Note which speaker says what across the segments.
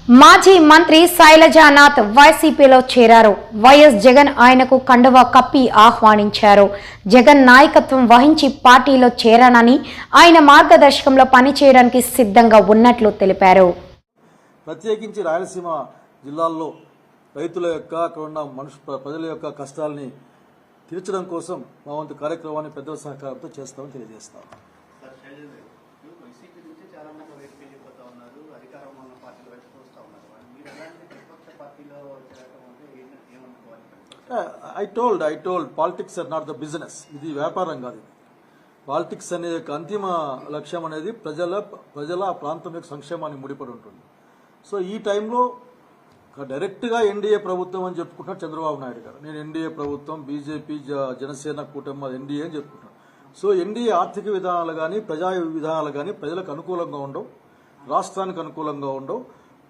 Speaker 1: మాజీ మంత్రి శైలజానాథ్ వైసీపీలో చేరారు. వైఎస్ జగన్ ఆయనకు కండువా కప్పి ఆహ్వానించారు. జగన్ నాయకత్వం వహించి పార్టీలో చేరానని, ఆయన మార్గదర్శకంలో పనిచేయడానికి సిద్ధంగా ఉన్నట్లు తెలిపారు.
Speaker 2: ప్రత్యేకించి రాయలసీమ జిల్లాల్లో రైతుల యొక్క అక్కడ ఉన్న ప్రజల యొక్క కష్టాలని తీర్చడం కోసం మా వంతు కార్యక్రమాన్ని పెద్దల సహకారంతో చేస్తామని తెలియజేస్తాం. I told politics are not the business. ఇది వ్యాపారం కాదు. పాలిటిక్స్ అనే అంతిమ లక్ష్యం అనేది ప్రజల ప్రాంతం యొక్క సంక్షేమాన్ని ముడిపడి ఉంటుంది. సో ఈ టైంలో డైరెక్ట్గా ఎన్డీఏ ప్రభుత్వం అని చెప్పుకుంటున్నారు చంద్రబాబు నాయుడు గారు. నేను ఎన్డీఏ ప్రభుత్వం, బీజేపీ, జనసేన కూటమి ఎన్డీఏ అని చెప్పుకుంటున్నాను. సో ఎన్డీఏ ఆర్థిక విధానాలు కానీ ప్రజా విధానాలు కానీ ప్రజలకు అనుకూలంగా ఉండవు, రాష్ట్రానికి అనుకూలంగా ఉండవు,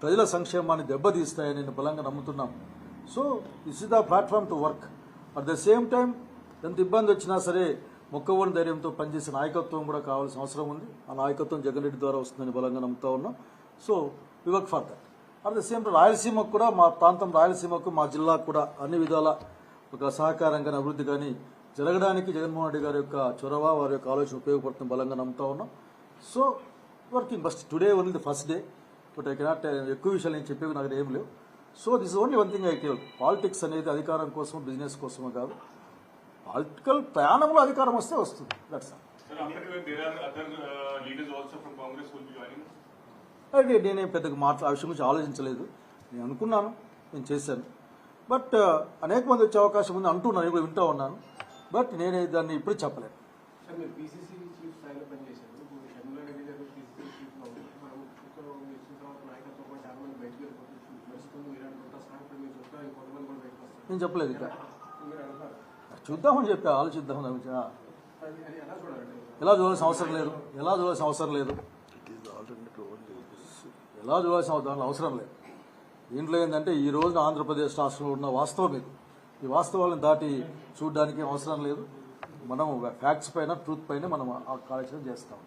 Speaker 2: ప్రజల సంక్షేమాన్ని దెబ్బతీస్తాయని నేను బలంగా నమ్ముతున్నాను. So this is the platform to work. At the same time ఎంత ఇబ్బంది వచ్చినా సరే మొక్కవోని ధైర్యంతో పనిచేసే నాయకత్వం కూడా కావాల్సిన అవసరం ఉంది. ఆ నాయకత్వం జగన్ రెడ్డి ద్వారా వస్తుందని బలంగా నమ్ముతా ఉన్నాం. So we work for that. At the same time రాయలసీమకు కూడా, మా ప్రాంతం రాయలసీమకు, మా జిల్లాకు కూడా అన్ని విధాల ఒక సహకారం కానీ అభివృద్ధి కానీ జరగడానికి జగన్మోహన్ రెడ్డి గారి యొక్క చొరవ, వారి యొక్క ఆలోచన ఉపయోగపడుతుంది బలంగా నమ్ముతా ఉన్నాం. So working best today only the first day. But I cannot ఎక్కువ విషయాలు నేను చెప్పేవి నాకు ఏం లేవు. So this only one thing I tell. Politics అనేది అధికారం కోసం, బిజినెస్ కోసమే కాదు. పొలిటికల్ ప్రయాణంలో అధికారం వస్తే వస్తుంది. దట్స్ నేనేం పెద్దగా ఆ విషయం గురించి ఆలోచించలేదు. నేను అనుకున్నాను, నేను చేశాను. బట్ అనేక మంది వచ్చే అవకాశం ఉంది అంటున్నాను, నేను కూడా వింటూ ఉన్నాను. బట్ నేను దాన్ని ఇప్పుడు చెప్పలేను. నేను చెప్పలేదు, ఇక్కడ చూద్దామని చెప్పా, ఆలోచిద్దామని. ఎలా చూడాల్సిన అవసరం లేదు, ఎలా చూడాల్సిన అవసరం లేదు. దీంట్లో ఏంటంటే ఈ రోజు ఆంధ్రప్రదేశ్ రాష్ట్రంలో ఉన్న వాస్తవం ఇది. ఈ వాస్తవాలను దాటి చూడడానికి అవసరం లేదు. మనం ఫ్యాక్ట్స్ పైన, ట్రూత్ పైన మనం ఆ కార్యక్రమం చేస్తాం.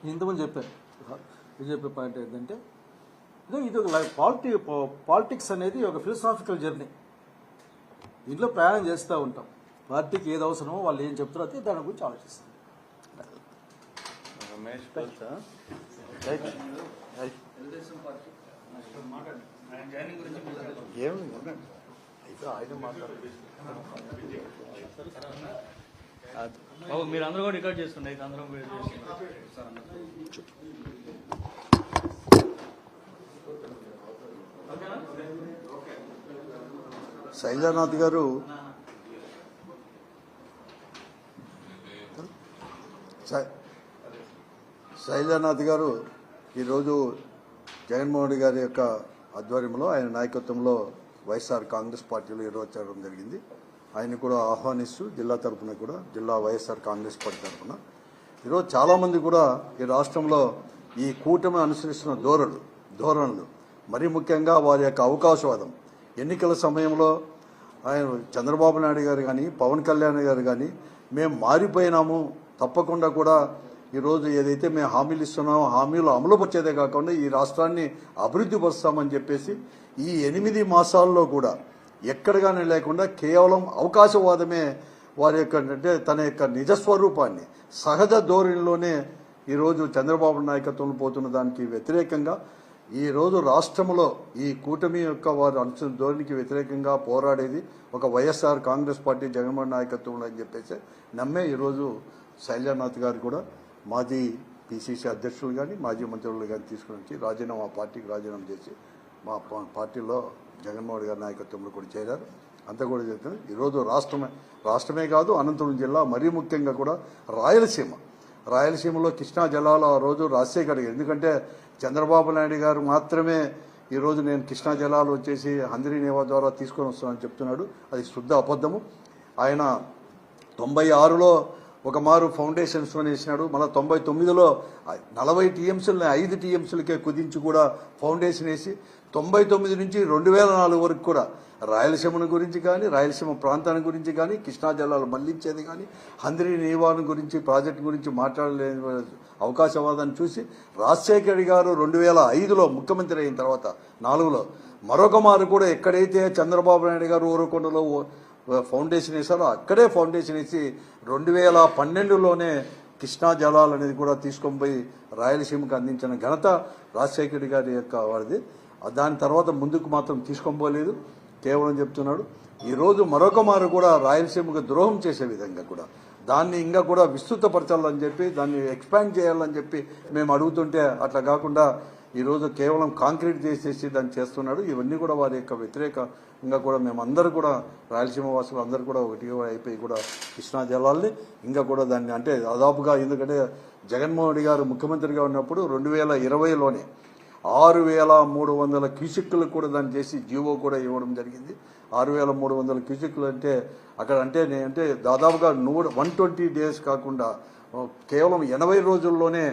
Speaker 2: ఇంతకుముందు చెప్పాను. చెప్పే పాయింట్ ఏంటంటే ఇది ఒక పాలిటిక్స్ అనేది ఒక ఫిలసాఫికల్ జర్నీ. దీంట్లో ప్రయాణం చేస్తూ ఉంటాం. పార్టీకి ఏది అవసరమో వాళ్ళు ఏం చెప్తారో అయితే దాని గురించి ఆలోచిస్తాం.
Speaker 3: మీరు అందరూ కూడా రికార్డ్ చేసుకుంటే అందరం
Speaker 4: శైలజానాథ్ గారు ఈరోజు జగన్మోహన్ రెడ్డి గారి యొక్క ఆధ్వర్యంలో, ఆయన నాయకత్వంలో వైఎస్ఆర్ కాంగ్రెస్ పార్టీలో ఈరోజు చేరడం జరిగింది. ఆయన కూడా ఆహ్వానిస్తూ జిల్లా తరఫున కూడా, జిల్లా వైఎస్ఆర్ కాంగ్రెస్ పార్టీ తరఫున ఈరోజు చాలామంది కూడా ఈ రాష్ట్రంలో ఈ కూటమి అనుసరిస్తున్న ధోరణులు, మరీ ముఖ్యంగా వారి యొక్క అవకాశవాదం. ఎన్నికల సమయంలో ఆయన చంద్రబాబు నాయుడు గారు కానీ, పవన్ కళ్యాణ్ గారు కానీ, మేము మారిపోయినాము, తప్పకుండా కూడా ఈరోజు ఏదైతే మేము హామీలు ఇస్తున్నామో హామీలు అమలుపరిచేదే కాకుండా ఈ రాష్ట్రాన్ని అభివృద్ధి పరుస్తామని చెప్పేసి ఈ 8 మాసాల్లో కూడా ఎక్కడగానే లేకుండా కేవలం అవకాశవాదమే వారి యొక్క, అంటే తన యొక్క నిజస్వరూపాన్ని సహజ ధోరణిలోనే ఈరోజు చంద్రబాబు నాయకత్వంలో పోతున్న దానికి వ్యతిరేకంగా ఈరోజు రాష్ట్రంలో ఈ కూటమి యొక్క వారు అనుసరణ ధోరణికి వ్యతిరేకంగా పోరాడేది ఒక వైఎస్ఆర్ కాంగ్రెస్ పార్టీ జగన్మోహన్ నాయకత్వంలో అని చెప్పేసి నమ్మే ఈరోజు శైలజానాథ్ గారు కూడా మాజీ పిసిసి అధ్యక్షులు కానీ, మాజీ మంత్రులు కానీ తీసుకుని వచ్చి పార్టీకి రాజీనామా చేసి మా పార్టీలో జగన్మోహన్ గారి నాయకత్వంలో కూడా చేరారు. అంతా కూడా చెప్తుంది. ఈరోజు రాష్ట్రమే కాదు, అనంతపురం జిల్లా, మరీ ముఖ్యంగా కూడా రాయలసీమలో కృష్ణా జలాలు ఆ రోజు రాజశేఖర్ గారు, ఎందుకంటే చంద్రబాబు నాయుడు గారు మాత్రమే ఈరోజు నేను కృష్ణా జలాలు వచ్చేసి హంద్రీ నేవా ద్వారా తీసుకొని వస్తానని చెప్తున్నాడు. అది శుద్ధ అబద్ధము. ఆయన 96లో ఒక మారు ఫౌండేషన్స్ వేసినాడు. మళ్ళీ 99లో 40 టీఎంసీలని 5 టీఎంసీలకే కుదించి కూడా ఫౌండేషన్ వేసి 99 నుంచి 2004 వరకు కూడా రాయలసీమను గురించి కానీ, రాయలసీమ ప్రాంతాన్ని గురించి కానీ, కృష్ణా జలాలు మళ్లించేది కానీ, హంద్రీ నివారణ గురించి, ప్రాజెక్టు గురించి మాట్లాడలేని అవకాశవాదాన్ని చూసి రాజశేఖర్ గారు 2005లో ముఖ్యమంత్రి అయిన తర్వాత 4లో మరొక మారు కూడా ఎక్కడైతే చంద్రబాబు నాయుడు గారు ఊరకొండలో ఫౌండేషన్ వేశారో అక్కడే ఫౌండేషన్ వేసి 2012లోనే కృష్ణా జలాలు అనేది కూడా తీసుకొని పోయి రాయలసీమకు అందించిన ఘనత రాజశేఖర్ గారి యొక్క వారిది. దాని తర్వాత ముందుకు మాత్రం తీసుకొని పోలేదు, కేవలం చెప్తున్నాడు. ఈరోజు మరొక మారు కూడా రాయలసీమకు ద్రోహం చేసే విధంగా కూడా దాన్ని ఇంకా కూడా విస్తృతపరచాలని చెప్పి, దాన్ని ఎక్స్పాండ్ చేయాలని చెప్పి మేము అడుగుతుంటే అట్లా కాకుండా ఈరోజు కేవలం కాంక్రీట్ చేసేసి దాన్ని చేస్తున్నాడు. ఇవన్నీ కూడా వారి యొక్క వ్యతిరేకంగా కూడా మేమందరూ కూడా రాయలసీమ వాసులు అందరూ కూడా ఒకటి అయిపోయి కూడా కృష్ణా జలాల్ని ఇంకా కూడా దాన్ని అంటే దాదాపుగా, ఎందుకంటే జగన్మోహన్ రెడ్డి గారు ముఖ్యమంత్రిగా ఉన్నప్పుడు 2020లోనే 6,300 క్యూసెక్కులు కూడా దాన్ని చేసి జీవో కూడా ఇవ్వడం జరిగింది. 6,300 క్యూసెక్కులు అంటే అక్కడ అంటే దాదాపుగా 120 డేస్ కాకుండా కేవలం 80 రోజుల్లోనే